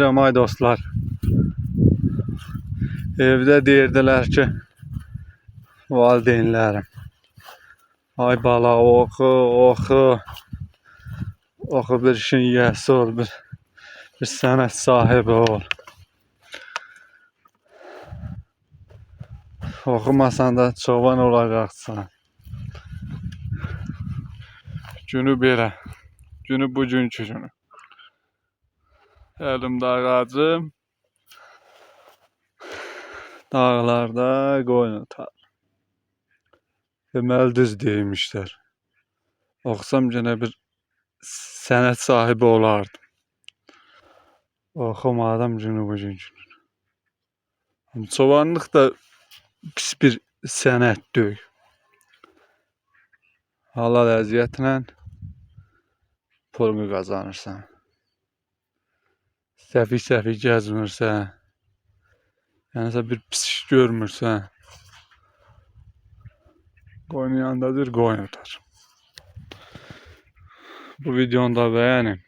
Ay dostlar, evde deyirdiler ki valideynlərim, ay bala oxu, oxu, oxu bir işin yiyəsi ol, bir sənət sahibi ol. Oxumasan da çoban olacaqsan. Günü belə, günü bugünkü günü. Elimdə ağacım, dağlarda qoyun otar. Deməli düz deymişlər. Oxusam gene bir sənət sahibi olardım. Oxumadım günü bugünkü. Çobanlıq da pis bir sənət deyil. Halal əziyyətlə pulunu qazanırsan. Səfi gəzmirsən. Yəni bir pis iş görmürsən. Qoyun yanındadır, qoyun otar. Bu videonu da beğenin.